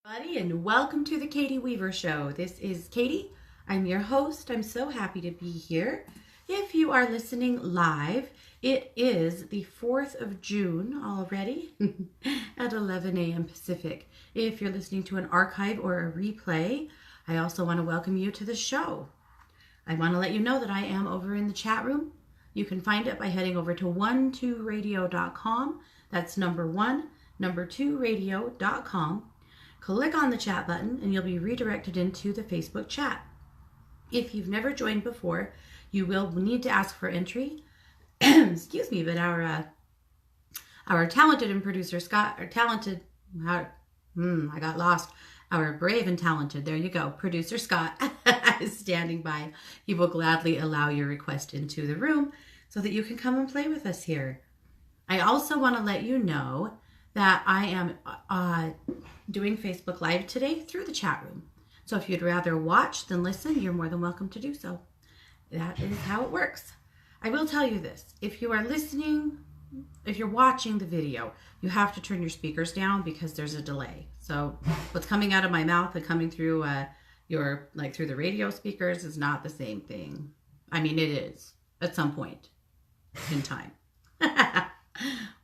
Buddy, and welcome to the Katie Weaver Show. This is Katie. I'm your host. I'm so happy to be here. If you are listening live, it is the 4th of June already at 11 a.m. Pacific. If you're listening to an archive or a replay, I also want to welcome you to the show. I want to let you know that I am over in the chat room. You can find it by heading over to 12radio.com. That's number2radio.com. Click on the chat button and you'll be redirected into the Facebook chat. If you've never joined before, you will need to ask for entry. Excuse me, but our talented and producer Scott, I got lost. Our brave and talented, there you go, producer Scott is standing by. He will gladly allow your request into the room so that you can come and play with us here. I also want to let you know that I am doing Facebook Live today through the chat room. So if you'd rather watch than listen, you're more than welcome to do so. That is how it works. I will tell you this. If you are listening, if you're watching the video, you have to turn your speakers down because there's a delay. So what's coming out of my mouth and coming through through the radio speakers is not the same thing. I mean, it is at some point in time.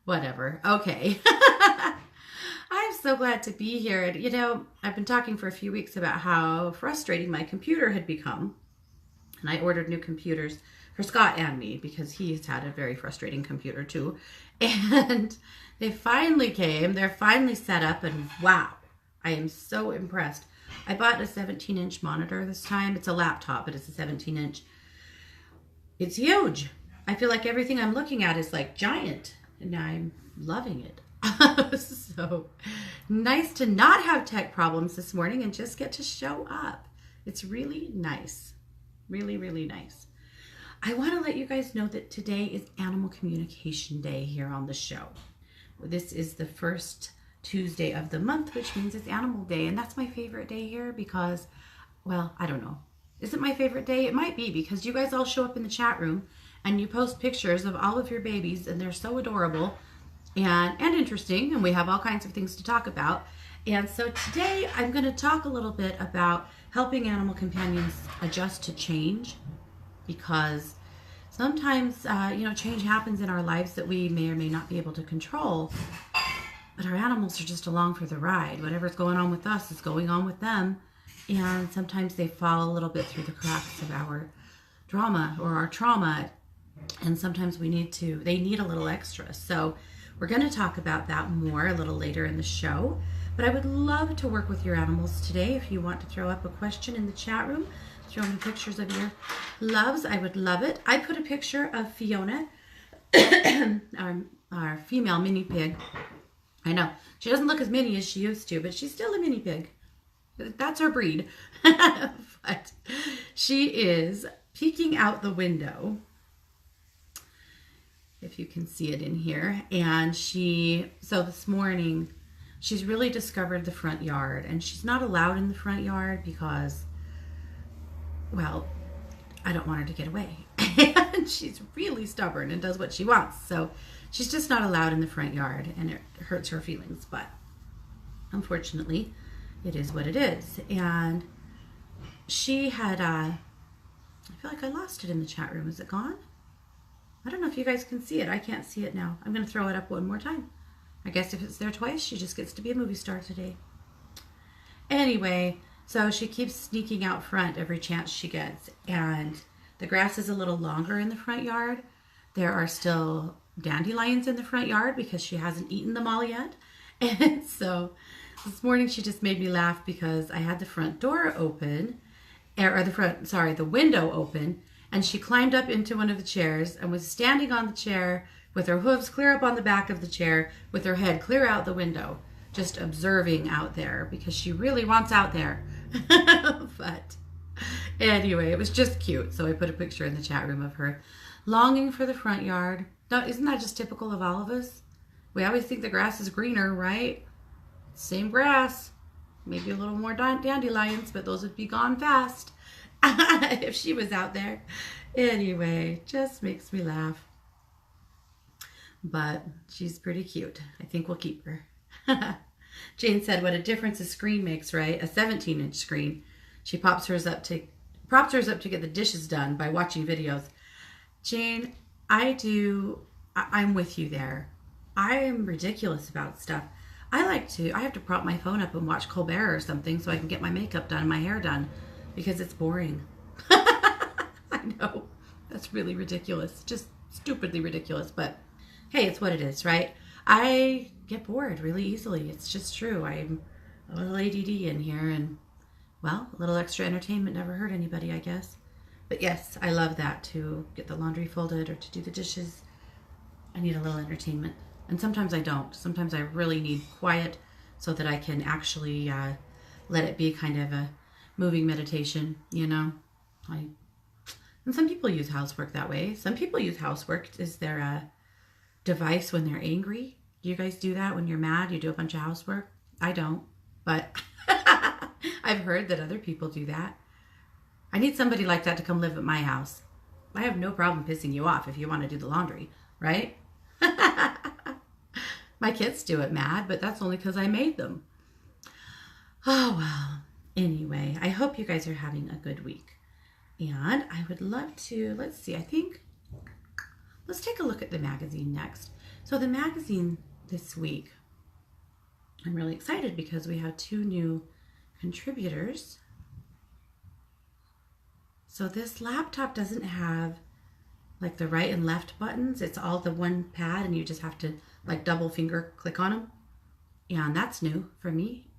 Whatever. Okay. I'm so glad to be here. And, I've been talking for a few weeks about how frustrating my computer had become. And I ordered new computers for Scott and me because he's had a very frustrating computer too. And they finally came. They're finally set up. And wow, I am so impressed. I bought a 17-inch monitor this time. It's a laptop, but it's a 17-inch. It's huge. I feel like everything I'm looking at is like giant. And I'm loving it. So nice to not have tech problems this morning and just get to show up. It's really nice. Really, really nice. I want to let you guys know that today is Animal Communication Day here on the show. This is the first Tuesday of the month, which means it's Animal Day. And that's my favorite day here because, well, I don't know. Is it my favorite day? It might be because you guys all show up in the chat room and you post pictures of all of your babies and they're so adorable and interesting, and we have all kinds of things to talk about. And so today I'm going to talk a little bit about helping animal companions adjust to change, because sometimes change happens in our lives that we may or may not be able to control, but our animals are just along for the ride. Whatever's going on with us is going on with them, and sometimes they fall a little bit through the cracks of our drama or our trauma, and sometimes they need a little extra. So we're going to talk about that more a little later in the show. But I would love to work with your animals today. If you want to throw up a question in the chat room, throw me pictures of your loves, I would love it. I put a picture of Fiona, our female mini pig. I know, she doesn't look as mini as she used to, but she's still a mini pig. That's her breed. But she is peeking out the window, if you can see it in here. And so this morning, she's really discovered the front yard, and she's not allowed in the front yard because, well, I don't want her to get away. And she's really stubborn and does what she wants. So she's just not allowed in the front yard, and it hurts her feelings. But unfortunately, it is what it is. And she had, I feel like I lost it in the chat room. Is it gone? I don't know if you guys can see it. I can't see it now. I'm going to throw it up one more time. I guess if it's there twice, she just gets to be a movie star today. Anyway, so she keeps sneaking out front every chance she gets. And the grass is a little longer in the front yard. There are still dandelions in the front yard because she hasn't eaten them all yet. And so this morning she just made me laugh because I had the front door open, the window open, and she climbed up into one of the chairs and was standing on the chair with her hooves clear up on the back of the chair, with her head clear out the window, just observing out there because she really wants out there. But anyway, it was just cute. So I put a picture in the chat room of her longing for the front yard. Now, isn't that just typical of all of us? We always think the grass is greener, right? Same grass, maybe a little more dandelions, but those would be gone fast if she was out there. Anyway, just makes me laugh. But she's pretty cute. I think we'll keep her. Jane said, what a difference a screen makes, right? A 17-inch screen. She props hers up to get the dishes done by watching videos. Jane, I'm with you there. I am ridiculous about stuff. I have to prop my phone up and watch Colbert or something so I can get my makeup done, my hair done, because it's boring. I know, that's really ridiculous, just stupidly ridiculous, but hey, it's what it is, right? I get bored really easily. It's just true. I'm a little ADD in here, and well, a little extra entertainment never hurt anybody, I guess. But yes, I love that, to get the laundry folded or to do the dishes. I need a little entertainment. And sometimes I don't. Sometimes I really need quiet so that I can actually let it be kind of a moving meditation, you know? And some people use housework that way. Some people use housework as their device when they're angry. Do you guys do that when you're mad? You do a bunch of housework? I don't, but I've heard that other people do that. I need somebody like that to come live at my house. I have no problem pissing you off if you want to do the laundry, right? My kids do it mad, but that's only because I made them. Oh, well. Anyway, I hope you guys are having a good week. And I would love to, let's take a look at the magazine next. So the magazine this week, I'm really excited because we have 2 new contributors. So this laptop doesn't have like the right and left buttons. It's all the one pad and you just have to like double finger click on them. And that's new for me.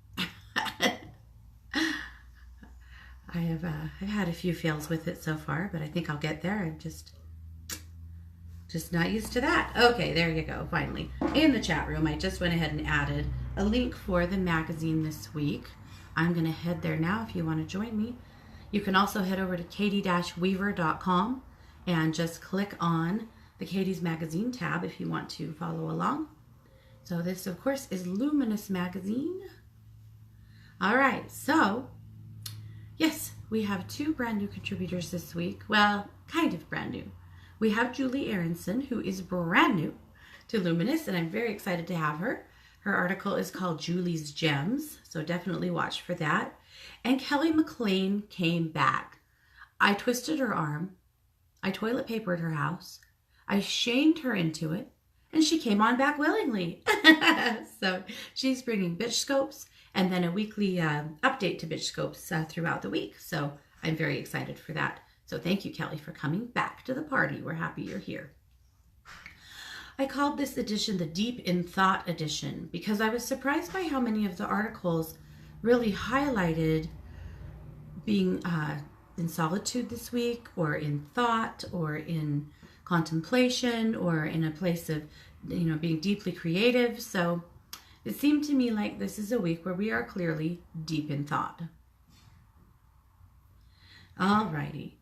I've had a few fails with it so far, but I think I'll get there. I'm just not used to that. Okay, there you go, finally. In the chat room, I just went ahead and added a link for the magazine this week. I'm gonna head there now if you wanna join me. You can also head over to katie-weaver.com and just click on the Katie's Magazine tab if you want to follow along. So this, of course, is Luminous Magazine. All right, so yes, we have 2 brand new contributors this week. Well, kind of brand new. We have Julie Aronson, who is brand new to Luminous, and I'm very excited to have her. Her article is called Julie's Gems, so definitely watch for that. And Kelly McLean came back. I twisted her arm. I toilet papered her house. I shamed her into it, and she came on back willingly. So she's bringing bitch scopes and then a weekly update to bitch scopes throughout the week. So I'm very excited for that. So thank you, Kelly, for coming back to the party. We're happy you're here. I called this edition the Deep in Thought edition because I was surprised by how many of the articles really highlighted being in solitude this week, or in thought, or in contemplation, or in a place of, being deeply creative. So it seemed to me like this is a week where we are clearly deep in thought. Alrighty.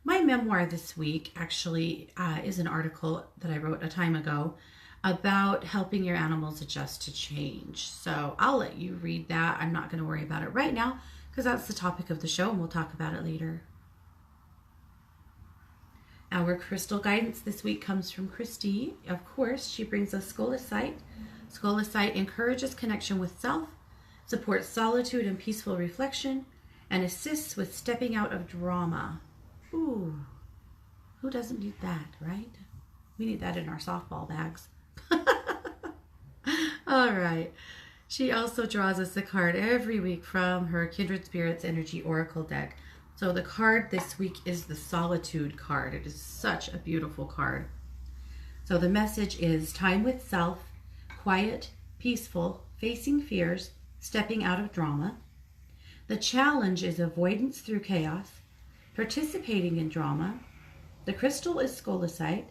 My memoir this week actually is an article that I wrote a time ago about helping your animals adjust to change. So I'll let you read that. I'm not going to worry about it right now because that's the topic of the show and we'll talk about it later. Our crystal guidance this week comes from Christy. Of course, she brings us Skolosite. Skolosite encourages connection with self, supports solitude and peaceful reflection, and assists with stepping out of drama. Ooh, who doesn't need that, right? We need that in our softball bags. All right. She also draws us a card every week from her Kindred Spirits Energy Oracle deck. So the card this week is the Solitude card. It is such a beautiful card. So the message is time with self, quiet, peaceful, facing fears, stepping out of drama. The challenge is avoidance through chaos, participating in drama. The crystal is Skolosite.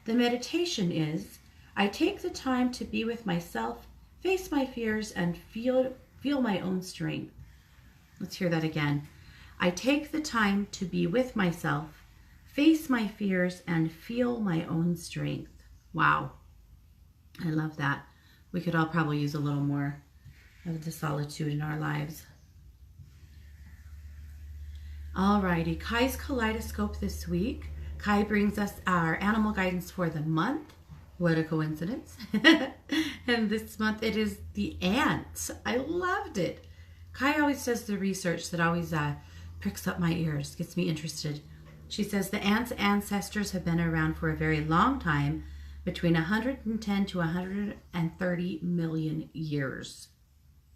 The meditation is, I take the time to be with myself, face my fears, and feel my own strength. Let's hear that again. I take the time to be with myself, face my fears, and feel my own strength. Wow. I love that. We could all probably use a little more of the solitude in our lives. Alrighty, Kai's Kaleidoscope this week. Kai brings us our animal guidance for the month. What a coincidence. And this month it is the ants. I loved it. Kai always does the research that always pricks up my ears, gets me interested. She says the ants' ancestors have been around for a very long time, between 110 to 130 million years.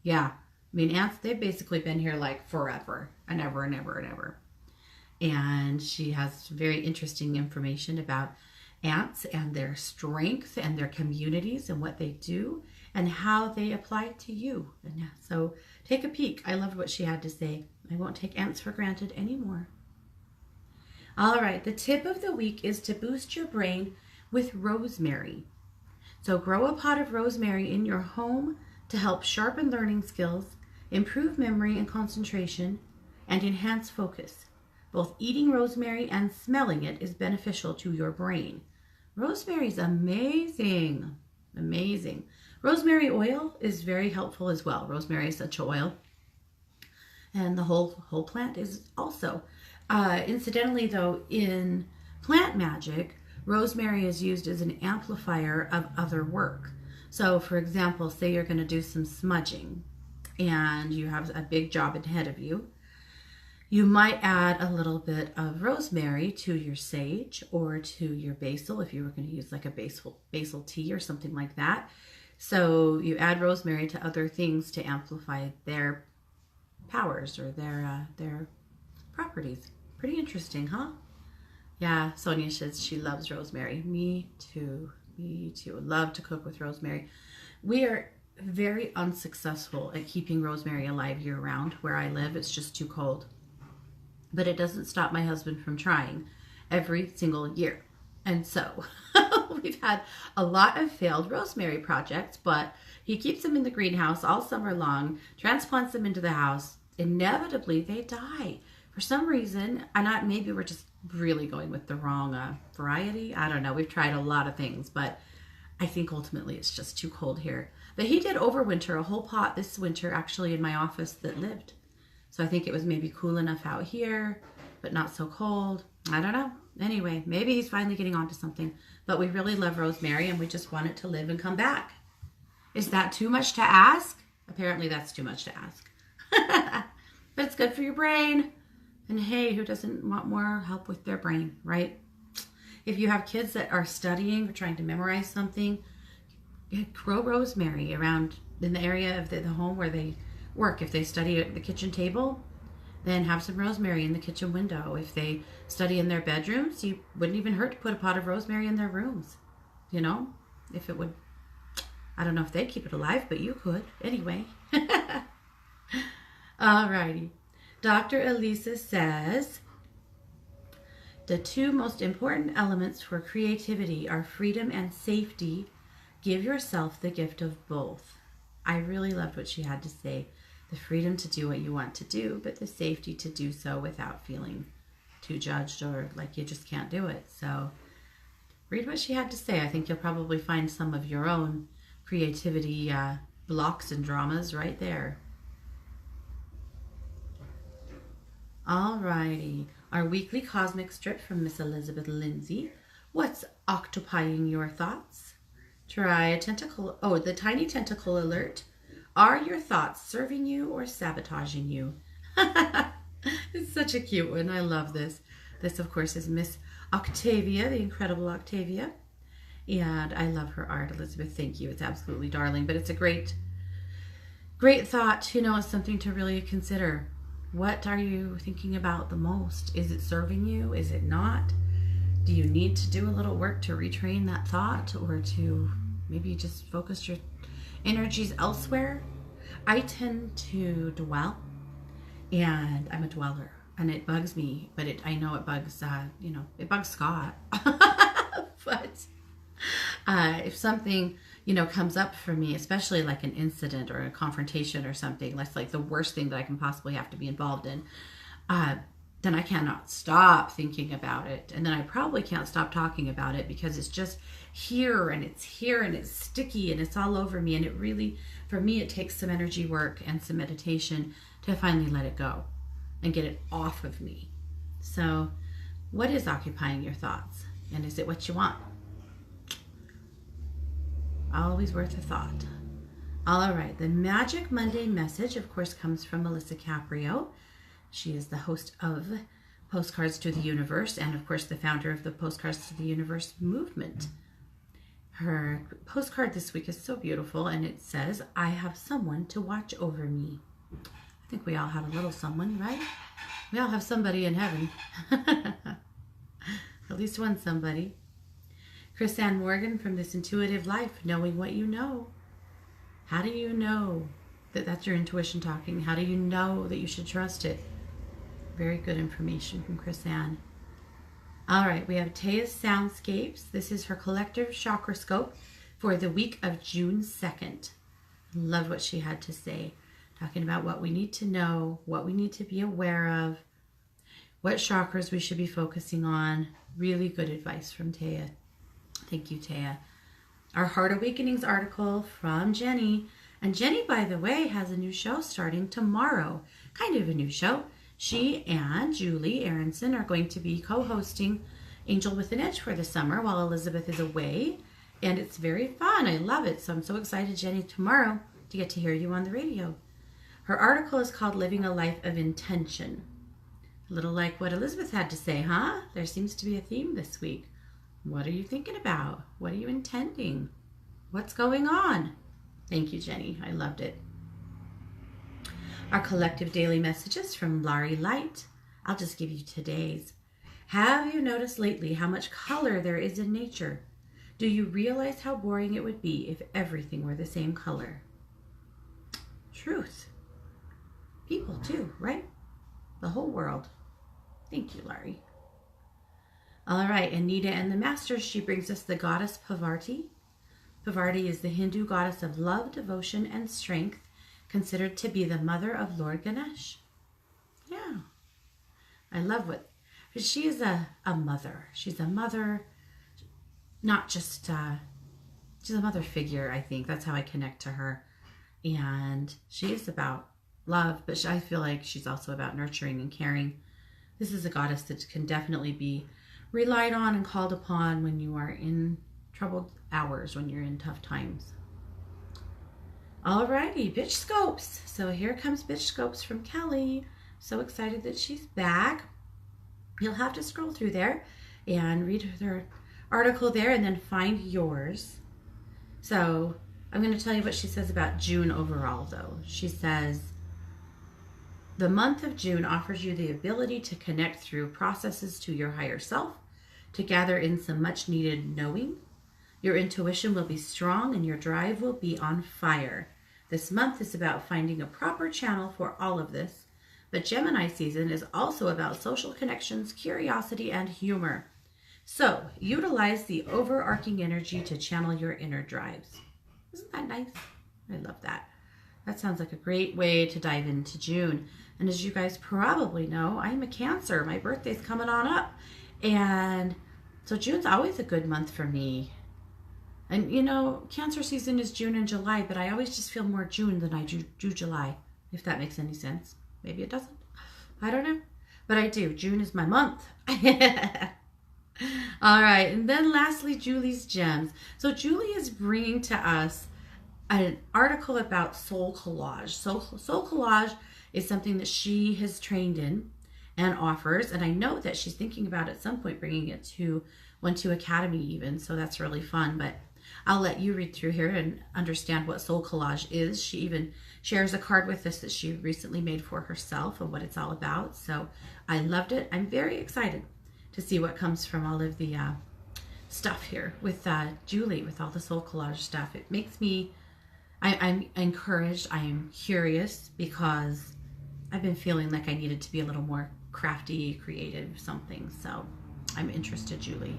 Yeah, I mean, ants, they've basically been here like forever and ever and ever and ever. And she has very interesting information about ants and their strength and their communities and what they do and how they apply to you. And yeah, so take a peek. I loved what she had to say. I won't take ants for granted anymore. All right, the tip of the week is to boost your brain with rosemary. So grow a pot of rosemary in your home to help sharpen learning skills, improve memory and concentration, and enhance focus. Both eating rosemary and smelling it is beneficial to your brain. Rosemary is amazing. Amazing. Rosemary oil is very helpful as well. Rosemary essential oil. And the whole plant is also. Incidentally, though, in plant magic, rosemary is used as an amplifier of other work. So, for example, say you're going to do some smudging and you have a big job ahead of you. You might add a little bit of rosemary to your sage or to your basil if you were going to use like a basil tea or something like that. So you add rosemary to other things to amplify their powers or their properties. Pretty interesting, huh? Yeah, Sonia says she loves rosemary. Me too. Me too. Love to cook with rosemary. We are very unsuccessful at keeping rosemary alive year round. Where I live, it's just too cold. But it doesn't stop my husband from trying every single year. And so we've had a lot of failed rosemary projects, but he keeps them in the greenhouse all summer long, transplants them into the house. Inevitably, they die. For some reason, maybe we're just really going with the wrong variety. I don't know. We've tried a lot of things, but I think ultimately it's just too cold here. But he did overwinter a whole pot this winter actually in my office that lived. So I think it was maybe cool enough out here, but not so cold. I don't know. Anyway, maybe he's finally getting onto something. But we really love rosemary and we just want it to live and come back. Is that too much to ask? Apparently that's too much to ask. But it's good for your brain. And hey, who doesn't want more help with their brain, right? If you have kids that are studying or trying to memorize something, grow rosemary around in the area of the home where they work. If they study at the kitchen table, then have some rosemary in the kitchen window. If they study in their bedrooms, you wouldn't even hurt to put a pot of rosemary in their rooms. You know, if it would, I don't know if they keep it alive, but you could. Anyway. Alrighty. Dr. Elisa says, the two most important elements for creativity are freedom and safety. Give yourself the gift of both. I really loved what she had to say. The freedom to do what you want to do, but the safety to do so without feeling too judged or like you just can't do it. So read what she had to say. I think you'll probably find some of your own creativity blocks and dramas right there. Alrighty, our weekly cosmic strip from Miss Elizabeth Lindsay. What's occupying your thoughts? Try a tentacle. Oh, the tiny tentacle alert. Are your thoughts serving you or sabotaging you? It's such a cute one. I love this. This, of course, is Miss Octavia, the incredible Octavia. And I love her art, Elizabeth. Thank you. It's absolutely darling. But it's a great thought. You know, it's something to really consider. What are you thinking about the most? Is it serving you? Is it not? Do you need to do a little work to retrain that thought or to maybe just focus your energies elsewhere? I tend to dwell, and I'm a dweller, and it bugs me, but I know it bugs, it bugs Scott. But if something, comes up for me, especially like an incident or a confrontation or something, that's like the worst thing that I can possibly have to be involved in, then I cannot stop thinking about it. And then I probably can't stop talking about it because it's just here and it's sticky and it's all over me. And it really, for me, it takes some energy work and some meditation to finally let it go and get it off of me. So what is occupying your thoughts? And is it what you want? Always worth a thought. All right, the Magic Monday message, of course, comes from Melissa Caprio. She is the host of Postcards to the Universe and, of course, the founder of the Postcards to the Universe movement. Her postcard this week is so beautiful, and it says, I have someone to watch over me. I think we all have a little someone, right? We all have somebody in heaven. At least one somebody. Chris Ann Morgan from This Intuitive Life, Knowing What You Know. How do you know that that's your intuition talking? How do you know that you should trust it? Very good information from Chris Ann. All right, we have Taya's Soundscapes. This is her collective chakra scope for the week of June 2nd. Love what she had to say. Talking about what we need to know, what we need to be aware of, what chakras we should be focusing on. Really good advice from Taya. Thank you, Taya. Our Heart Awakenings article from Jenny. And Jenny, by the way, has a new show starting tomorrow. Kind of a new show. She and Julie Aronson are going to be co-hosting Angel with an Edge for the summer while Elizabeth is away. And it's very fun. I love it. So I'm so excited, Jenny, tomorrow to get to hear you on the radio. Her article is called Living a Life of Intention. A little like what Elizabeth had to say, huh? There seems to be a theme this week. What are you thinking about? What are you intending? What's going on? Thank you, Jenny. I loved it. Our collective daily messages from Laurie Light. I'll just give you today's. Have you noticed lately how much color there is in nature? Do you realize how boring it would be if everything were the same color? Truth. People too, right? The whole world. Thank you, Laurie. All right, Anita and the Masters, she brings us the goddess Parvati. Parvati is the Hindu goddess of love, devotion, and strength, considered to be the mother of Lord Ganesh. Yeah. I love what, she is a mother. She's a mother, not just, she's a mother figure, I think. That's how I connect to her. And she is about love, but I feel like she's also about nurturing and caring. This is a goddess that can definitely be relied on and called upon when you are in troubled hours, when you're in tough times. Alrighty, Bitch Scopes. So here comes Bitch Scopes from Kelly. So excited that she's back. You'll have to scroll through there and read her article there and then find yours. So I'm going to tell you what she says about June overall, though. She says, the month of June offers you the ability to connect through processes to your higher self, to gather in some much needed knowing. Your intuition will be strong and your drive will be on fire. This month is about finding a proper channel for all of this, but Gemini season is also about social connections, curiosity, and humor. So utilize the overarching energy to channel your inner drives. Isn't that nice? I love that. That sounds like a great way to dive into June. And as you guys probably know, I'm a Cancer. My birthday's coming on up. And so June's always a good month for me. And you know, Cancer season is June and July, but I always just feel more June than I do July, if that makes any sense. Maybe it doesn't. I don't know. But I do. June is my month. All right. And then lastly, Julie's Gems. So Julie is bringing to us an article about soul collage. Soul collage is something that she has trained in and offers. And I know that she's thinking about at some point bringing it to One Two Academy even. So that's really fun. But I'll let you read through here and understand what soul collage is. She even shares a card with us that she recently made for herself and what it's all about. So I loved it. I'm very excited to see what comes from all of the stuff here with Julie, with all the soul collage stuff. It makes me, I'm encouraged. I am curious because I've been feeling like I needed to be a little more crafty, creative, something. So I'm interested, Julie.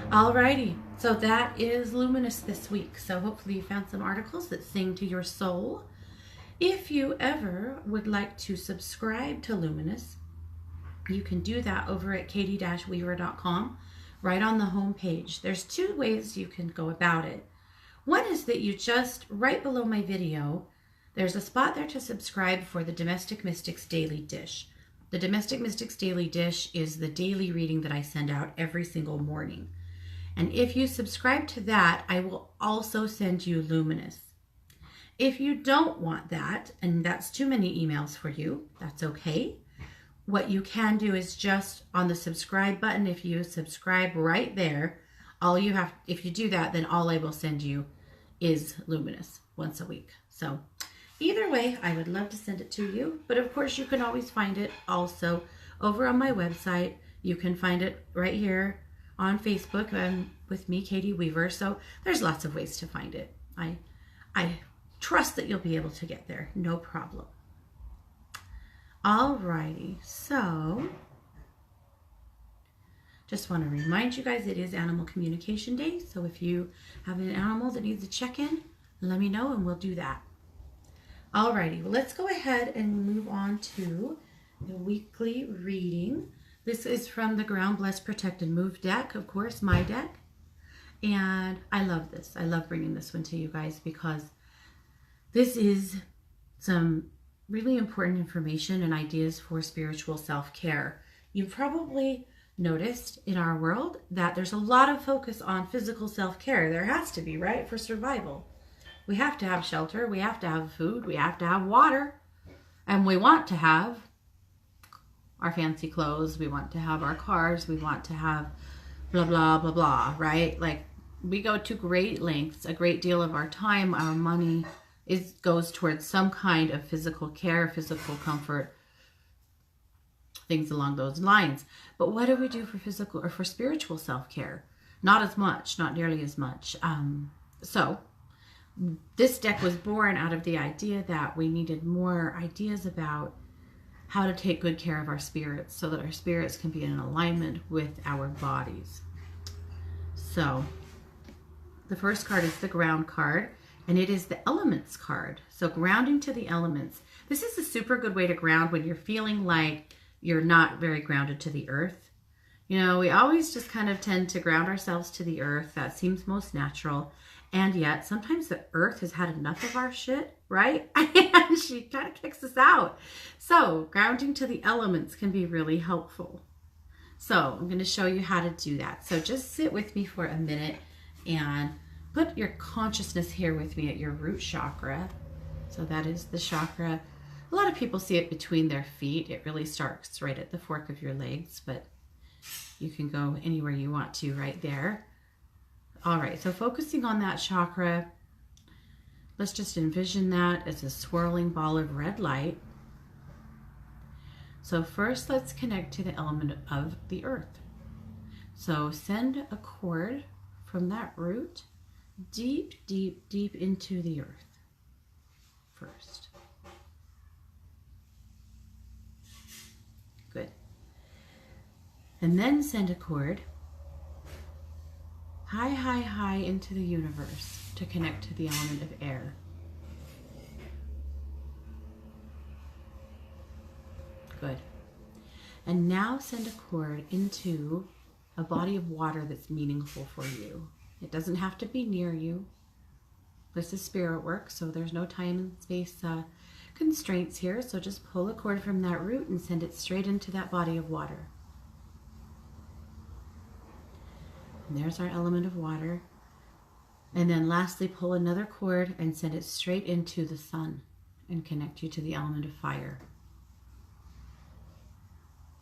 Alrighty, so that is Luminous this week. So hopefully you found some articles that sing to your soul. If you ever would like to subscribe to Luminous, you can do that over at katie-weaver.com, right on the home page. There's two ways you can go about it. One is that you just, right below my video, there's a spot there to subscribe for the Domestic Mystics Daily Dish. The Domestic Mystics Daily Dish is the daily reading that I send out every single morning. And if you subscribe to that, I will also send you Luminous. If you don't want that, and that's too many emails for you, that's okay. What you can do is just on the subscribe button, if you subscribe right there, if you do that, then all I will send you is Luminous once a week. So either way, I would love to send it to you. But of course, you can always find it also over on my website. You can find it right here on Facebook with me, Katie Weaver. So there's lots of ways to find it. I trust that you'll be able to get there. No problem. Alrighty, so just want to remind you guys it is Animal Communication Day. So if you have an animal that needs a check-in, let me know and we'll do that. Alrighty, well, let's go ahead and move on to the weekly reading. This is from the Ground, Bless, Protect, and Move deck, of course, my deck. And I love this. I love bringing this one to you guys because this is some really important information and ideas for spiritual self-care. You've probably noticed in our world that there's a lot of focus on physical self-care. There has to be, right? For survival. We have to have shelter. We have to have food. We have to have water. And we want to have our fancy clothes. We want to have our cars. We want to have blah, blah, blah, blah, right? Like we go to great lengths. A great deal of our time, our money goes towards some kind of physical care, physical comfort, things along those lines. But what do we do for physical or for spiritual self-care? Not as much, not nearly as much. So this deck was born out of the idea that we needed more ideas about how to take good care of our spirits so that our spirits can be in alignment with our bodies. So the first card is the Ground card. And it is the Elements card. So grounding to the elements. This is a super good way to ground when you're feeling like you're not very grounded to the earth. You know, we always just kind of tend to ground ourselves to the earth. That seems most natural. And yet sometimes the earth has had enough of our shit, right? And she kind of kicks us out. So grounding to the elements can be really helpful. So I'm going to show you how to do that. So just sit with me for a minute and put your consciousness here with me at your root chakra. So that is the chakra. A lot of people see it between their feet. It really starts right at the fork of your legs, but you can go anywhere you want to right there. All right, so focusing on that chakra, let's just envision that as a swirling ball of red light. So first, let's connect to the element of the earth. So send a cord from that root deep, deep, deep into the earth first. Good. And then send a cord high, high, high into the universe to connect to the element of air. Good. And now send a cord into a body of water that's meaningful for you. It doesn't have to be near you. This is spirit work, so there's no time and space constraints here. So just pull a cord from that root and send it straight into that body of water. And there's our element of water. And then lastly, pull another cord and send it straight into the sun and connect you to the element of fire.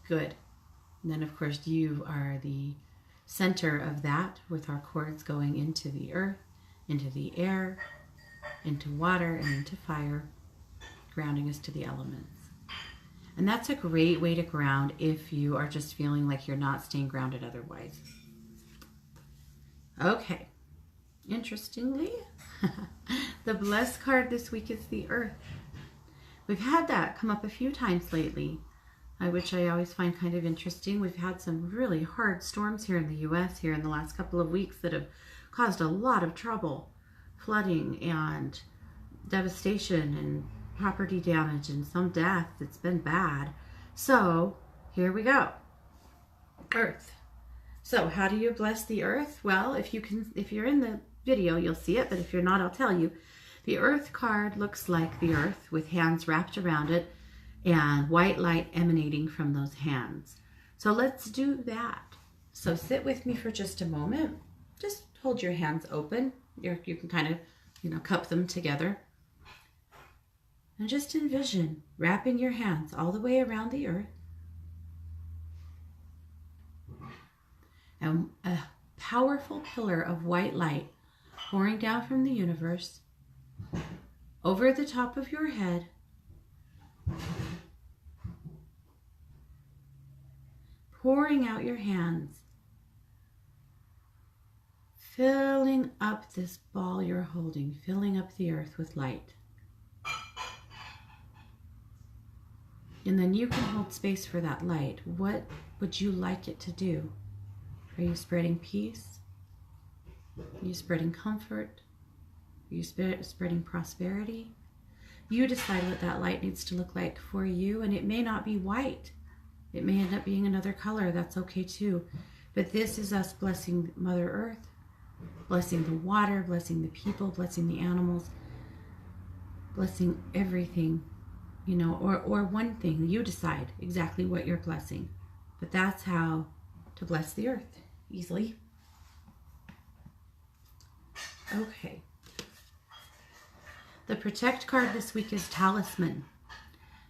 Good. And then of course you are the center of that with our cords going into the earth, into the air, into water, and into fire, grounding us to the elements. And that's a great way to ground if you are just feeling like you're not staying grounded otherwise. Okay, interestingly, the blessed card this week is the earth. We've had that come up a few times lately, which I always find kind of interesting. We've had some really hard storms here in the U.S. here in the last couple of weeks that have caused a lot of trouble, flooding and devastation and property damage and some death. It's been bad. So here we go. Earth. So how do you bless the earth? Well, if you're in the video, you'll see it, but if you're not, I'll tell you. The earth card looks like the earth with hands wrapped around it and white light emanating from those hands. So let's do that. So sit with me for just a moment. hold your hands open. You can kind of, cup them together. And just envision wrapping your hands all the way around the earth. And a powerful pillar of white light pouring down from the universe over the top of your head, pouring out your hands, filling up this ball you're holding, filling up the earth with light. And then you can hold space for that light. What would you like it to do? Are you spreading peace? Are you spreading comfort? Are you spreading prosperity? You decide what that light needs to look like for you, and it may not be white. It may end up being another color. That's okay too. But this is us blessing Mother Earth, blessing the water, blessing the people, blessing the animals, blessing everything, or one thing. You decide exactly what you're blessing. But that's how to bless the earth easily. Okay. The Protect card this week is Talisman.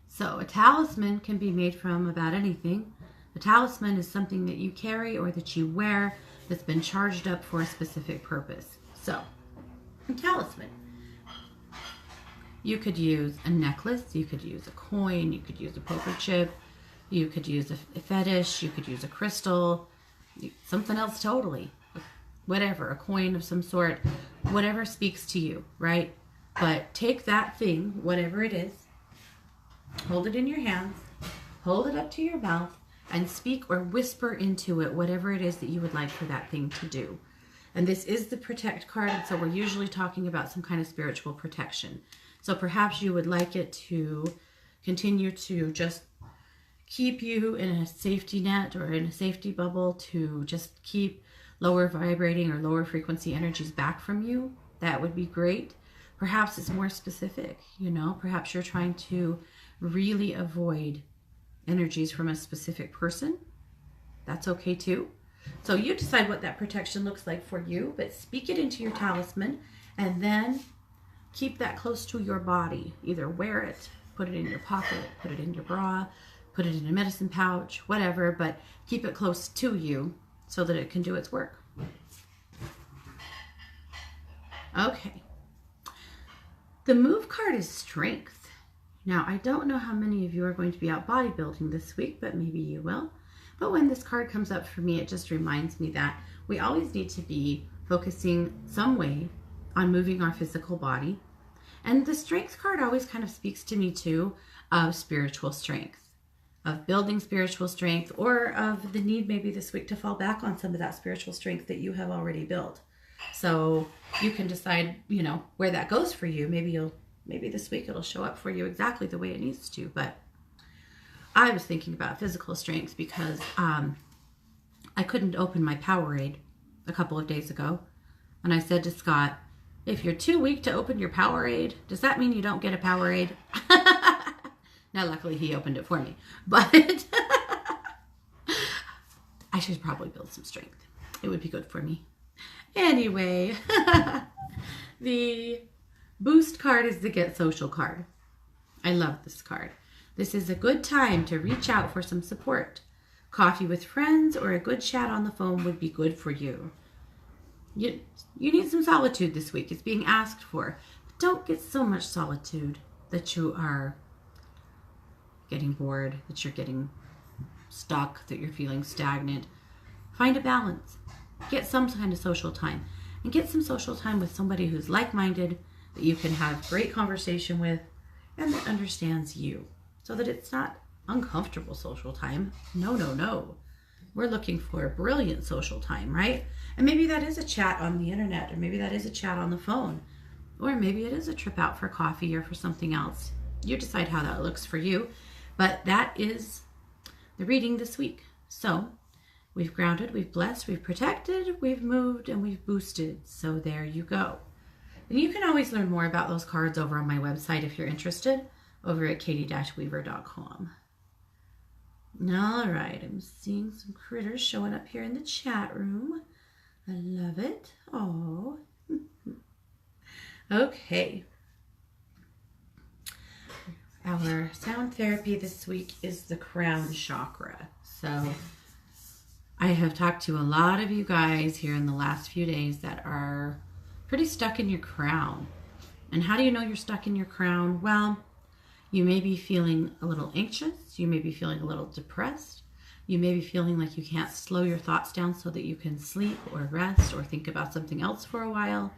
So a talisman can be made from about anything. A talisman is something that you carry or that you wear that's been charged up for a specific purpose. So, a talisman. You could use a necklace, you could use a coin, you could use a poker chip, you could use a fetish, you could use a crystal, something else totally. Whatever, a coin of some sort, whatever speaks to you, right? But take that thing, whatever it is, hold it in your hands, hold it up to your mouth, and speak or whisper into it whatever it is that you would like for that thing to do. And this is the Protect card, and so we're usually talking about some kind of spiritual protection. So perhaps you would like it to continue to just keep you in a safety net or in a safety bubble, to just keep lower vibrating or lower frequency energies back from you. That would be great. Perhaps it's more specific, perhaps you're trying to really avoid energies from a specific person. That's okay too. So you decide what that protection looks like for you, but speak it into your talisman and then keep that close to your body. Either wear it, put it in your pocket, put it in your bra, put it in a medicine pouch, whatever, but keep it close to you so that it can do its work. Okay. The Move card is Strength. Now, I don't know how many of you are going to be out bodybuilding this week, but maybe you will. But when this card comes up for me, it just reminds me that we always need to be focusing some way on moving our physical body. And the Strength card always kind of speaks to me too of spiritual strength, of building spiritual strength, or of the need maybe this week to fall back on some of that spiritual strength that you have already built. So you can decide, where that goes for you. Maybe this week it'll show up for you exactly the way it needs to. But I was thinking about physical strength because I couldn't open my Powerade a couple of days ago. And I said to Scott, if you're too weak to open your Powerade, does that mean you don't get a Powerade? Now, luckily he opened it for me. But I should probably build some strength. It would be good for me. Anyway, the Boost card is the Get Social card. I love this card. This is a good time to reach out for some support. Coffee with friends or a good chat on the phone would be good for you. You need some solitude this week. It's being asked for. But don't get so much solitude that you are getting bored, that you're getting stuck, that you're feeling stagnant. Find a balance. Get some kind of social time. And get some social time with somebody who's like-minded, that you can have great conversation with, and that understands you. So that it's not uncomfortable social time. No. We're looking for a brilliant social time, right? And maybe that is a chat on the internet, or maybe that is a chat on the phone, or maybe it is a trip out for coffee or for something else. You decide how that looks for you. But that is the reading this week. So we've grounded, we've blessed, we've protected, we've moved, and we've boosted. So there you go. And you can always learn more about those cards over on my website if you're interested, over at katie-weaver.com. All right, I'm seeing some critters showing up here in the chat room. I love it. Oh. Okay. Our sound therapy this week is the crown chakra. So I have talked to a lot of you guys here in the last few days that are pretty stuck in your crown. And how do you know you're stuck in your crown? Well, you may be feeling a little anxious. You may be feeling a little depressed. You may be feeling like you can't slow your thoughts down so that you can sleep or rest or think about something else for a while.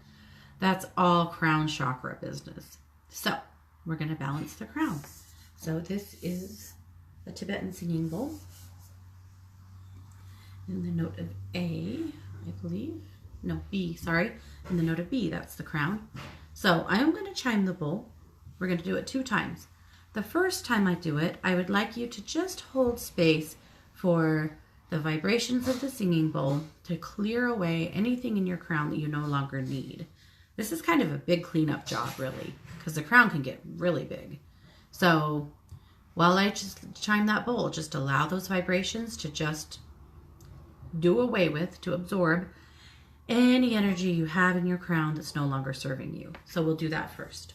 That's all crown chakra business. So we're going to balance the crown. So this is a Tibetan singing bowl. In the note of A, I believe. No, B, sorry. In the note of B, that's the crown. So I am going to chime the bowl. We're going to do it 2 times. The first time I do it, I would like you to just hold space for the vibrations of the singing bowl to clear away anything in your crown that you no longer need. This is kind of a big cleanup job, really, because the crown can get really big. So while I just chime that bowl, just allow those vibrations to just do away with, to absorb any energy you have in your crown that's no longer serving you. So we'll do that first.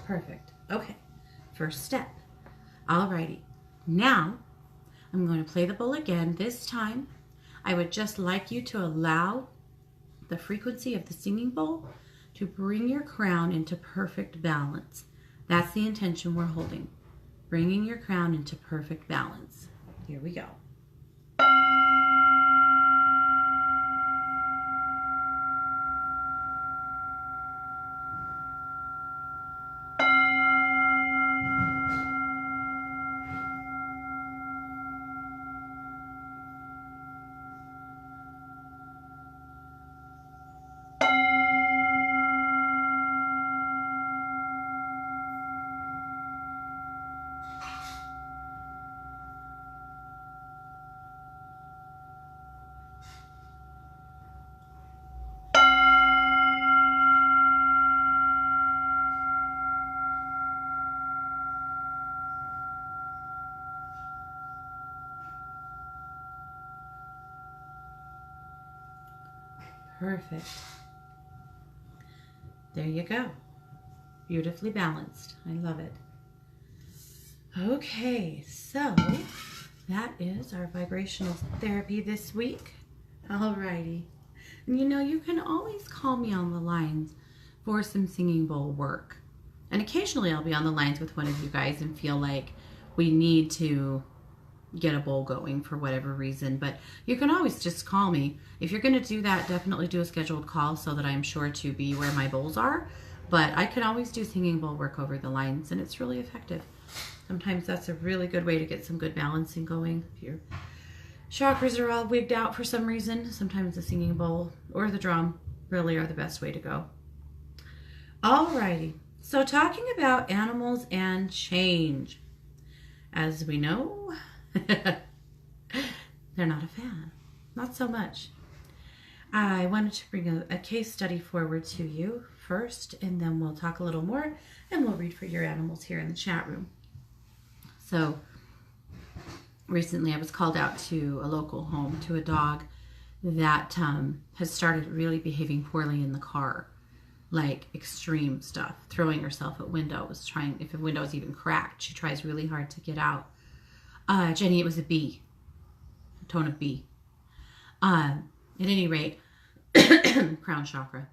Perfect. Okay, first step. Alrighty, now I'm going to play the bowl again. This time, I would just like you to allow the frequency of the singing bowl to bring your crown into perfect balance. That's the intention we're holding. Bringing your crown into perfect balance. Here we go. Perfect. There you go. Beautifully balanced. I love it. Okay, so that is our vibrational therapy this week. Alrighty. And you know, you can always call me on the lines for some singing bowl work. And occasionally I'll be on the lines with one of you guys and feel like we need to get a bowl going for whatever reason, but you can always just call me. If you're going to do that, definitely do a scheduled call so that I'm sure to be where my bowls are. But I can always do singing bowl work over the lines, and it's really effective. Sometimes that's a really good way to get some good balancing going. If your chakras are all wigged out for some reason, sometimes the singing bowl or the drum really are the best way to go. Alrighty, so talking about animals and change. As we know, they're not a fan. Not so much. I wanted to bring a case study forward to you first, and then we'll talk a little more, and we'll read for your animals here in the chat room. So, recently I was called out to a local home to a dog that has started really behaving poorly in the car. Like extreme stuff, throwing herself at windows, trying, if a window is even cracked, she tries really hard to get out. Jenny, it was a bee. tone of B. At any rate, crown chakra.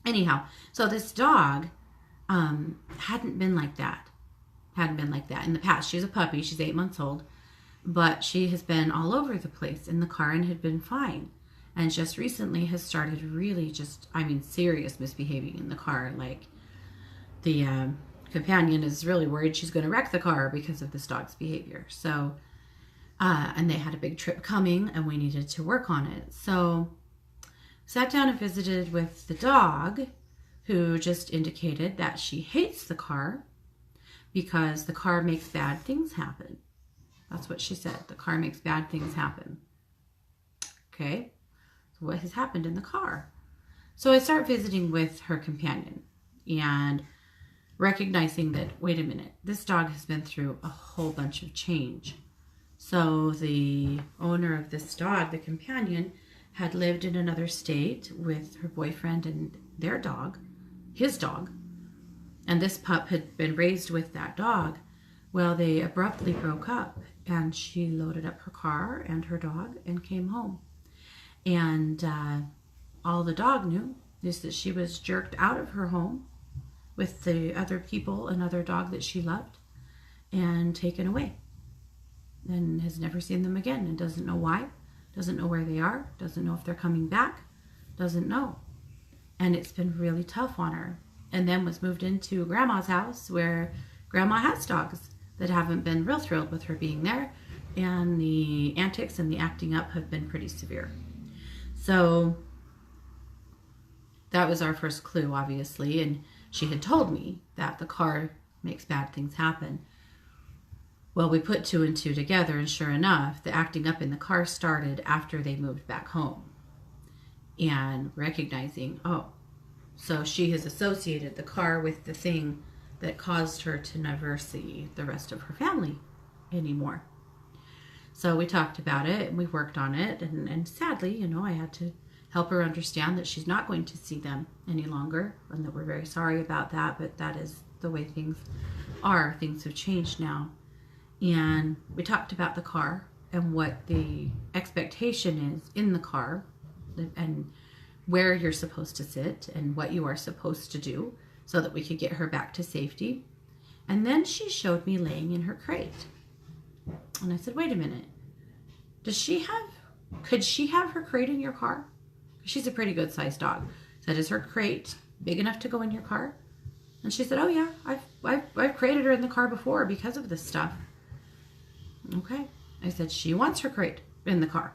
Anyhow, so this dog hadn't been like that. Hadn't been like that in the past. She's a puppy. She's 8 months old. But she has been all over the place in the car and had been fine. And just recently has started really serious misbehaving in the car. Like the companion is really worried she's going to wreck the car because of this dog's behavior. So, and they had a big trip coming and we needed to work on it. So sat down and visited with the dog, who just indicated that she hates the car because the car makes bad things happen. That's what she said. The car makes bad things happen. Okay. So what has happened in the car? So I start visiting with her companion and recognizing that, wait a minute, this dog has been through a whole bunch of change. So the owner of this dog, the companion, had lived in another state with her boyfriend and their dog, his dog, and this pup had been raised with that dog. Well, they abruptly broke up and she loaded up her car and her dog and came home. And all the dog knew is that she was jerked out of her home with the other people, another dog that she loved, and taken away. And has never seen them again and doesn't know why, doesn't know where they are, doesn't know if they're coming back, doesn't know. And it's been really tough on her. And then was moved into Grandma's house where Grandma has dogs that haven't been real thrilled with her being there. And the antics and the acting up have been pretty severe. So that was our first clue, obviously. And she had told me that the car makes bad things happen. Well, we put 2 and 2 together, and sure enough, the acting up in the car started after they moved back home. And recognizing, oh, so she has associated the car with the thing that caused her to never see the rest of her family anymore. So we talked about it and we worked on it. And sadly, you know, I had to help her understand that she's not going to see them any longer and that we're very sorry about that. But that is the way things are. Things have changed now. And we talked about the car and what the expectation is in the car and where you're supposed to sit and what you are supposed to do so that we could get her back to safety. And then she showed me laying in her crate. And I said, wait a minute, could she have her crate in your car? She's a pretty good sized dog. I said, is her crate big enough to go in your car? And she said, oh yeah, I've crated her in the car before because of this stuff. Okay. I said, she wants her crate in the car.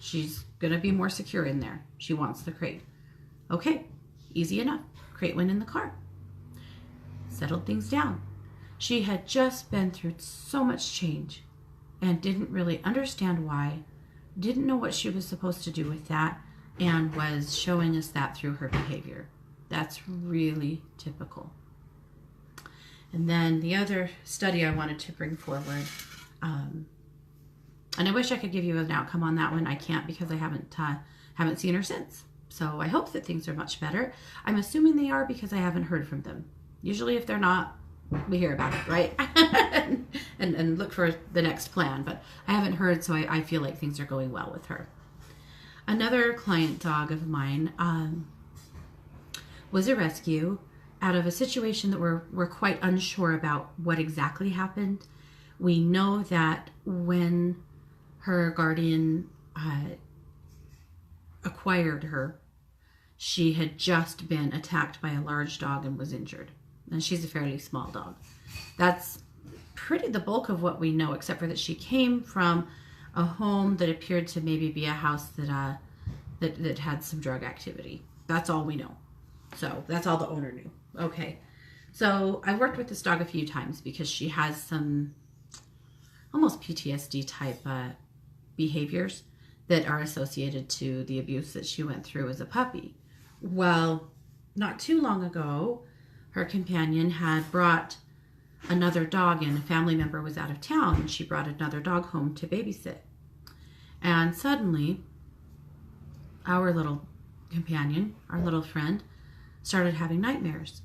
She's going to be more secure in there. She wants the crate. Okay, easy enough. Crate went in the car. Settled things down. She had just been through so much change and didn't really understand why, didn't know what she was supposed to do with that, and was showing us that through her behavior. That's really typical. And then the other study I wanted to bring forward, and I wish I could give you an outcome on that one. I can't because I haven't seen her since. So I hope that things are much better. I'm assuming they are because I haven't heard from them. Usually if they're not, we hear about it, right? and look for the next plan. But I haven't heard, so I feel like things are going well with her. Another client dog of mine was a rescue out of a situation that we're quite unsure about what exactly happened. We know that when her guardian acquired her, she had just been attacked by a large dog and was injured. And she's a fairly small dog. That's pretty the bulk of what we know, except for that she came from a home that appeared to maybe be a house that had some drug activity. That's all we know. So that's all the owner knew. Okay. So I worked with this dog a few times because she has some almost PTSD type behaviors that are associated to the abuse that she went through as a puppy. Well, not too long ago, her companion had brought another dog in. A family member was out of town and she brought another dog home to babysit. And suddenly, our little companion, our little friend, started having nightmares.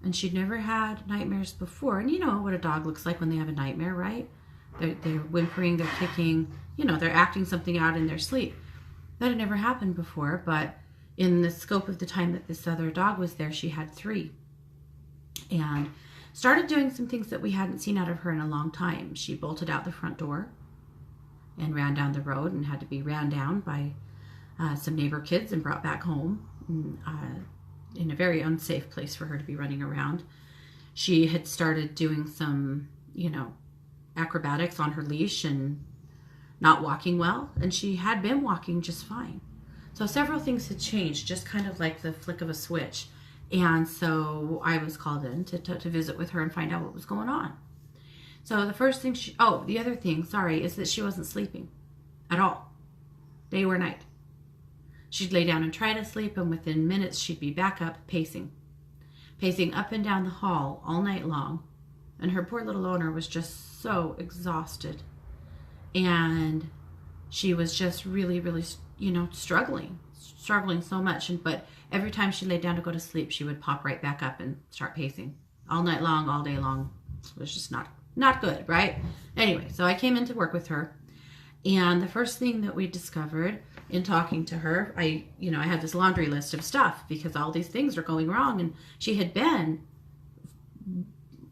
And she'd never had nightmares before. And you know what a dog looks like when they have a nightmare, right? They're whimpering, they're kicking, they're acting something out in their sleep. That had never happened before, but in the scope of the time that this other dog was there, she had 3. And started doing some things that we hadn't seen out of her in a long time. She bolted out the front door and ran down the road and had to be ran down by some neighbor kids and brought back home in a very unsafe place for her to be running around. She had started doing some, acrobatics on her leash and not walking well, and she had been walking just fine. So several things had changed, just kind of like the flick of a switch. And so I was called in to visit with her and find out what was going on. So the first thing the other thing, is that she wasn't sleeping at all, day or night. She'd lay down and try to sleep, and within minutes she'd be back up pacing up and down the hall all night long. And her poor little owner was just so exhausted. And she was just really, really, struggling so much. But every time she laid down to go to sleep, she would pop right back up and start pacing all night long, all day long. It was just not good, right? Anyway, so I came in to work with her. And the first thing that we discovered in talking to her, I had this laundry list of stuff because all these things are going wrong. And she had been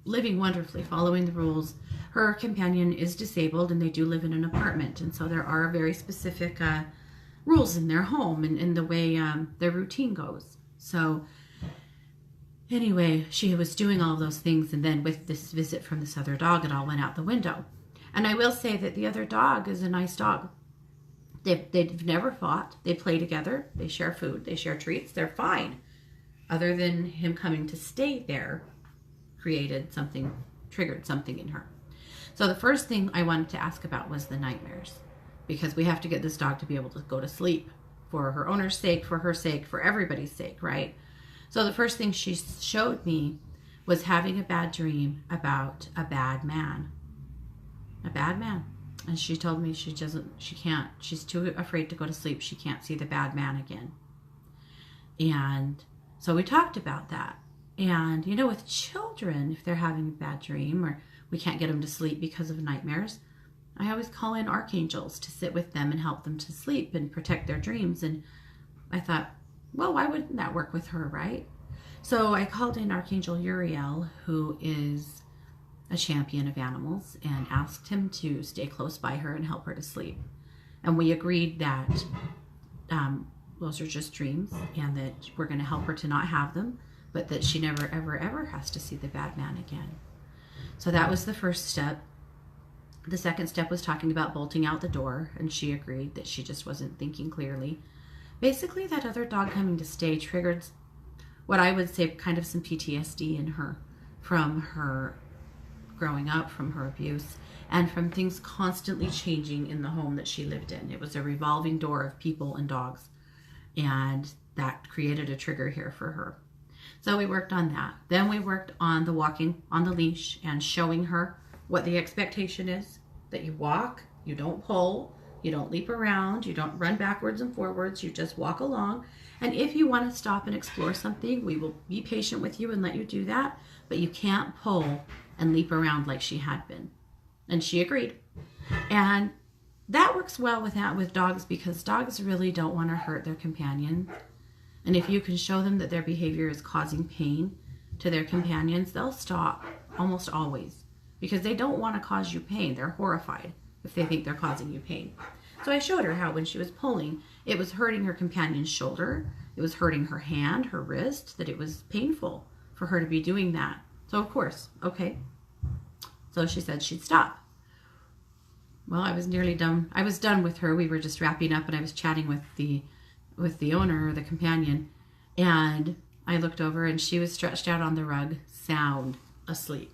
living wonderfully, following the rules. Her companion is disabled and they do live in an apartment. And so there are very specific rules in their home and in the way their routine goes. So anyway, she was doing all those things. And then with this visit from this other dog, it all went out the window. And I will say that the other dog is a nice dog. They've never fought. They play together. They share food. They share treats. They're fine. Other than him coming to stay there triggered something in her. So the first thing I wanted to ask about was the nightmares, because we have to get this dog to be able to go to sleep for her owner's sake, for her sake, for everybody's sake, right? So the first thing she showed me was having a bad dream about a bad man. And she told me she's too afraid to go to sleep. She can't see the bad man again. And so we talked about that. And, with children, if they're having a bad dream or we can't get them to sleep because of nightmares, I always call in archangels to sit with them and help them to sleep and protect their dreams. And I thought, well, why wouldn't that work with her, right? So I called in Archangel Uriel, who is a champion of animals, and asked him to stay close by her and help her to sleep. And we agreed that those are just dreams and that we're going to help her to not have them, but that she never, ever, ever has to see the bad man again. So that was the first step. The second step was talking about bolting out the door, and she agreed that she just wasn't thinking clearly. Basically, that other dog coming to stay triggered what I would say kind of some PTSD in her from her growing up, from her abuse, and from things constantly changing in the home that she lived in. It was a revolving door of people and dogs, and that created a trigger here for her. So we worked on that. Then we worked on the walking on the leash and showing her what the expectation is, that you walk, you don't pull, you don't leap around, you don't run backwards and forwards, you just walk along. And if you want to stop and explore something, we will be patient with you and let you do that, but you can't pull and leap around like she had been. And she agreed. And that works well with dogs, because dogs really don't want to hurt their companion. And if you can show them that their behavior is causing pain to their companions, they'll stop almost always, because they don't want to cause you pain. They're horrified if they think they're causing you pain. So I showed her how when she was pulling, it was hurting her companion's shoulder, it was hurting her hand, her wrist, that it was painful for her to be doing that. So of course, okay. So she said she'd stop. Well, I was nearly done. I was done with her. We were just wrapping up, and I was chatting with the owner, or the companion, and I looked over and she was stretched out on the rug, sound asleep.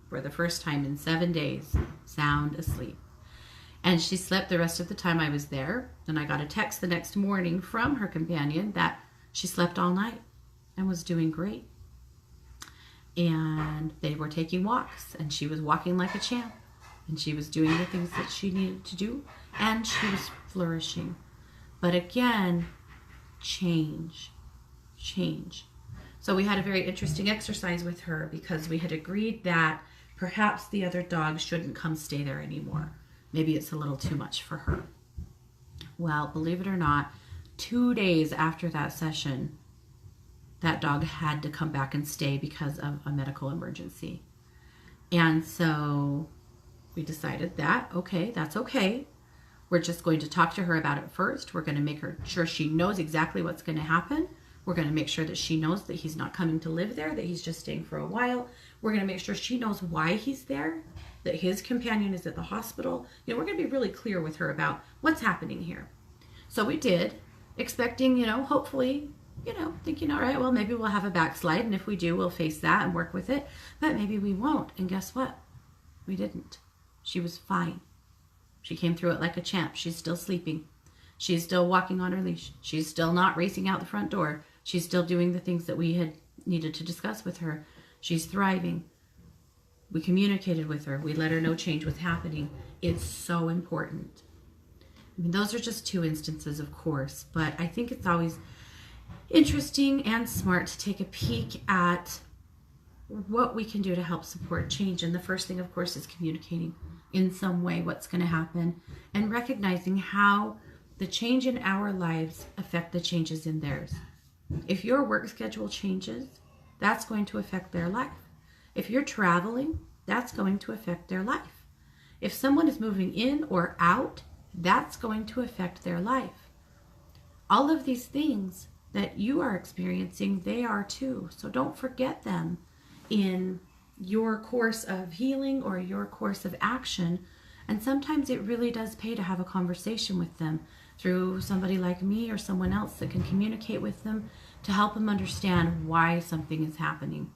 For the first time in 7 days, sound asleep. And she slept the rest of the time I was there. Then I got a text the next morning from her companion that she slept all night and was doing great. And they were taking walks, and she was walking like a champ, and she was doing the things that she needed to do, and she was flourishing. But again, change. So we had a very interesting exercise with her, because we had agreed that Perhaps the other dog shouldn't come stay there anymore. Maybe it's a little too much for her. Well, believe it or not, 2 days after that session, that dog had to come back and stay because of a medical emergency. And so we decided that, okay, that's okay. We're just going to talk to her about it first. We're going to make sure she knows exactly what's going to happen. We're going to make sure that she knows that he's not coming to live there, that he's just staying for a while. We're going to make sure she knows why he's there, that his companion is at the hospital. You know, we're going to be really clear with her about what's happening here. So we did, expecting, you know, hopefully, you know, thinking, all right, well, maybe we'll have a backslide. And if we do, we'll face that and work with it. But maybe we won't. And guess what? We didn't. She was fine. She came through it like a champ. She's still sleeping. She's still walking on her leash. She's still not racing out the front door. She's still doing the things that we had needed to discuss with her. She's thriving. We communicated with her. We let her know change was happening. It's so important. I mean, those are just 2 instances, of course, but I think it's always interesting and smart to take a peek at what we can do to help support change. And the first thing, of course, is communicating in some way what's going to happen and recognizing how the change in our lives affect the changes in theirs. If your work schedule changes, that's going to affect their life. If you're traveling, that's going to affect their life. If someone is moving in or out, that's going to affect their life. All of these things that you are experiencing, they are too. So don't forget them in your course of healing or your course of action. And sometimes it really does pay to have a conversation with them through somebody like me or someone else that can communicate with them to help them understand why something is happening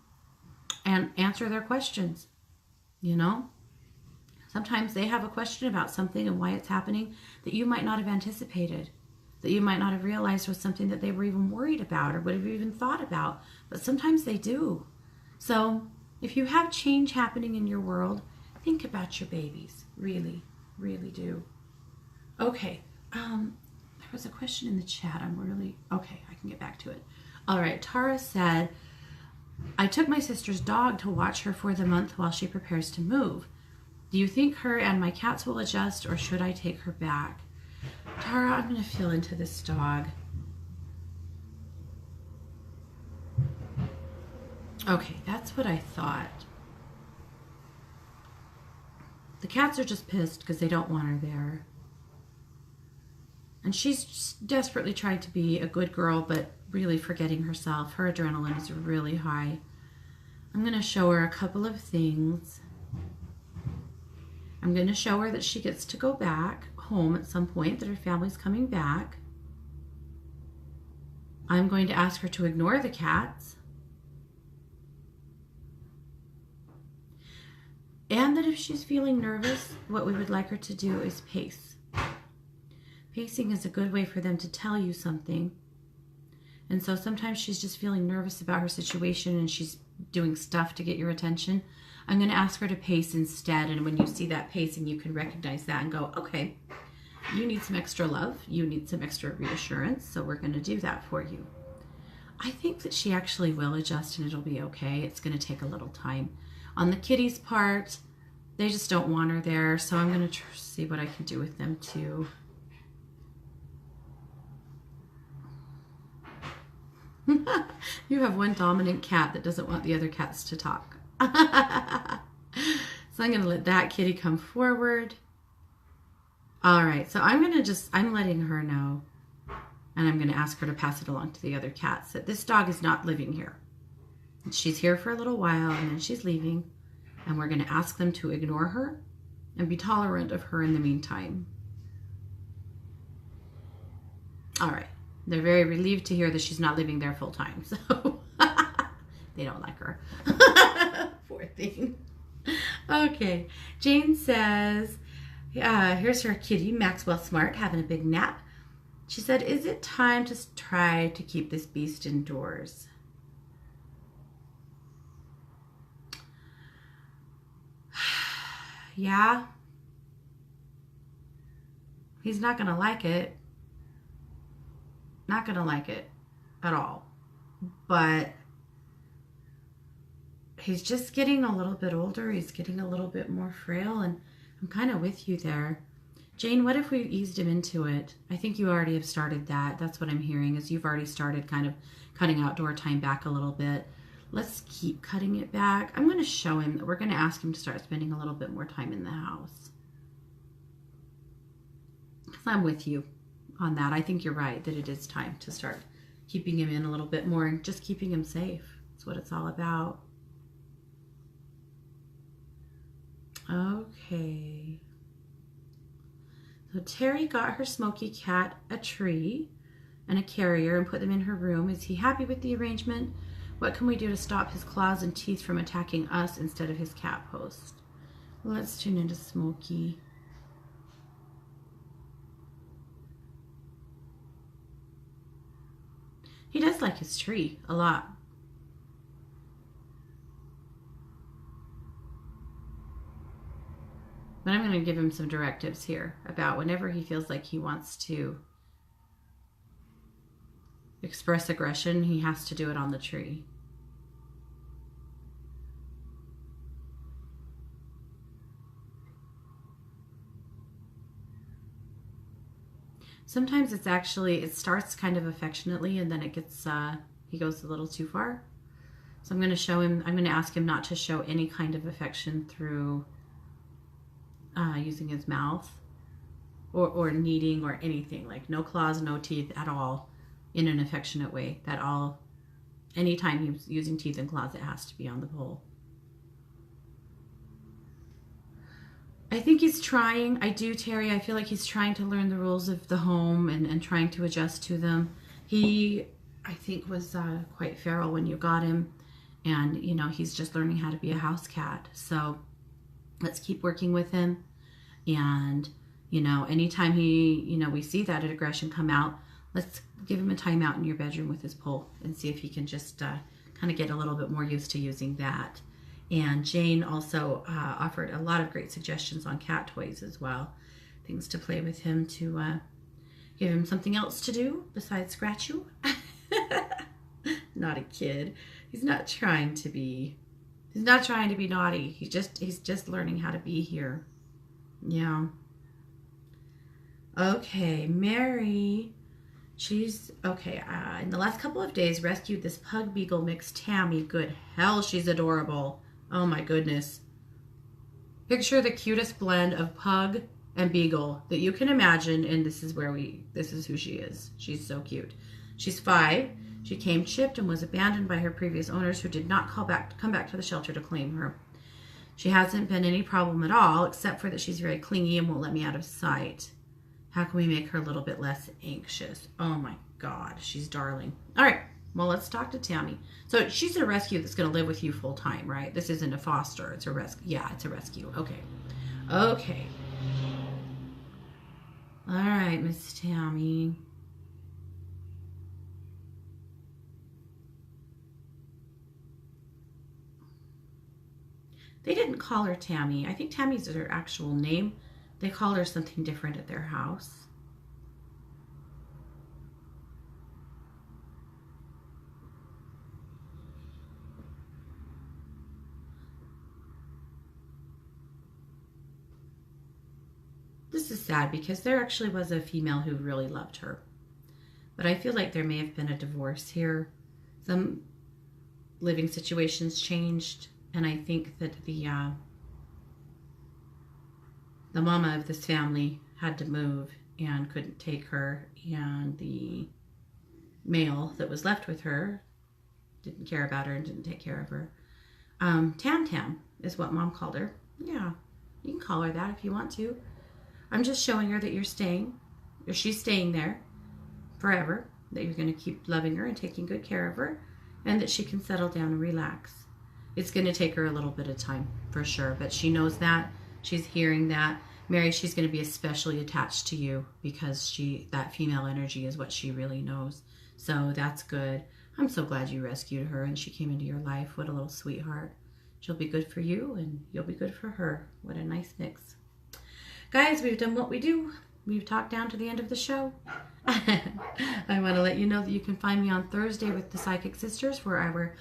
and answer their questions. You know, sometimes they have a question about something and why it's happening that you might not have anticipated, that you might not have realized was something that they were even worried about or would have even thought about, but sometimes they do. So if you have change happening in your world, think about your babies. Really, really do. Okay, there was a question in the chat. Okay, I can get back to it. All right, Tara said, I took my sister's dog to watch her for the month while she prepares to move. Do you think her and my cats will adjust, or should I take her back? Tara, I'm going to feel into this dog. Okay, that's what I thought. The cats are just pissed because they don't want her there. And she's just desperately trying to be a good girl, but really forgetting herself. Her adrenaline is really high. I'm going to show her a couple of things. I'm going to show her that she gets to go back home at some point, that her family's coming back. I'm going to ask her to ignore the cats. And that if she's feeling nervous, what we would like her to do is pace. Pacing is a good way for them to tell you something. And so sometimes she's just feeling nervous about her situation and she's doing stuff to get your attention. I'm going to ask her to pace instead. And when you see that pacing, you can recognize that and go, okay, you need some extra love. You need some extra reassurance. So we're going to do that for you. I think that she actually will adjust and it'll be okay. It's going to take a little time. On the kitties' part, they just don't want her there. So I'm going to see what I can do with them too. You have one dominant cat that doesn't want the other cats to talk. So I'm going to let that kitty come forward. All right, so I'm letting her know, and I'm going to ask her to pass it along to the other cats that this dog is not living here. She's here for a little while, and then she's leaving, and we're going to ask them to ignore her and be tolerant of her in the meantime. All right. They're very relieved to hear that she's not living there full time, so they don't like her. Poor thing. Okay, Jane says, here's her kitty, Maxwell Smart, having a big nap. She said, is it time to try to keep this beast indoors? Yeah. He's not going to like it. Not going to like it at all. But he's just getting a little bit older. He's getting a little bit more frail, and I'm kind of with you there. Jane, what if we eased him into it? I think you already have started that. That's what I'm hearing, is you've already started kind of cutting outdoor time back a little bit. Let's keep cutting it back. I'm going to show him that we're going to ask him to start spending a little bit more time in the house. I'm with you on that. I think you're right that it is time to start keeping him in a little bit more and just keeping him safe. That's what it's all about. Okay. So Terry got her Smoky cat a tree and a carrier and put them in her room. Is he happy with the arrangement? What can we do to stop his claws and teeth from attacking us instead of his cat post? Well, let's tune into Smoky. He does like his tree a lot. But I'm going to give him some directives here about whenever he feels like he wants to express aggression, he has to do it on the tree. Sometimes it's actually, it starts kind of affectionately and then it gets, he goes a little too far. So I'm going to show him, I'm going to ask him not to show any kind of affection through using his mouth or kneading or anything, like no claws, no teeth at all in an affectionate way. That all, anytime he's using teeth and claws, it has to be on the pole. I think he's trying, I do, Terry, I feel like he's trying to learn the rules of the home and trying to adjust to them. He, I think, was quite feral when you got him, and, you know, he's just learning how to be a house cat. So let's keep working with him, and, you know, anytime he, you know, we see that aggression come out, let's give him a timeout in your bedroom with his pole and see if he can just kind of get a little bit more used to using that. And Jane also offered a lot of great suggestions on cat toys as well. Things to play with him to give him something else to do besides scratch you. Not a kid. He's not trying to be naughty. He's just learning how to be here. Yeah. Okay, Mary. She's, okay, in the last couple of days, rescued this pug beagle mix, Tammy. Good hell, she's adorable. Oh my goodness. Picture the cutest blend of pug and beagle that you can imagine, and this is who she is. She's so cute. She's 5. She came chipped and was abandoned by her previous owners, who did not come back to the shelter to claim her. She hasn't been any problem at all, except for that she's very clingy and won't let me out of sight. How can we make her a little bit less anxious? Oh my God, she's darling. All right, well, let's talk to Tammy. So she's a rescue that's going to live with you full time, right? This isn't a foster, it's a rescue. Yeah, it's a rescue. Okay. Okay. All right, Miss Tammy. They didn't call her Tammy. I think Tammy's her actual name. They call her something different at their house. This is sad because there actually was a female who really loved her. But I feel like there may have been a divorce here. Some living situations changed, and I think that the mama of this family had to move and couldn't take her, and the male that was left with her didn't care about her and didn't take care of her. Tam Tam is what Mom called her. Yeah, you can call her that if you want to. I'm just showing her that you're staying, or she's staying there forever, that you're going to keep loving her and taking good care of her, and that she can settle down and relax. It's going to take her a little bit of time, for sure, but she knows that. She's hearing that. Mary, she's going to be especially attached to you because that female energy is what she really knows. So that's good. I'm so glad you rescued her and she came into your life. What a little sweetheart. She'll be good for you and you'll be good for her. What a nice mix. Guys, we've done what we do. We've talked down to the end of the show. I want to let you know that you can find me on Thursday with the Psychic Sisters for our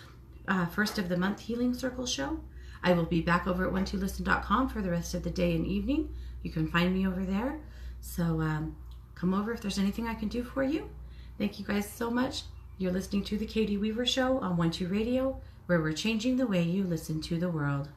first of the month Healing Circle show. I will be back over at one2listen.com for the rest of the day and evening. You can find me over there. So come over if there's anything I can do for you. Thank you guys so much. You're listening to The Katie Weaver Show on 1-2 Radio, where we're changing the way you listen to the world.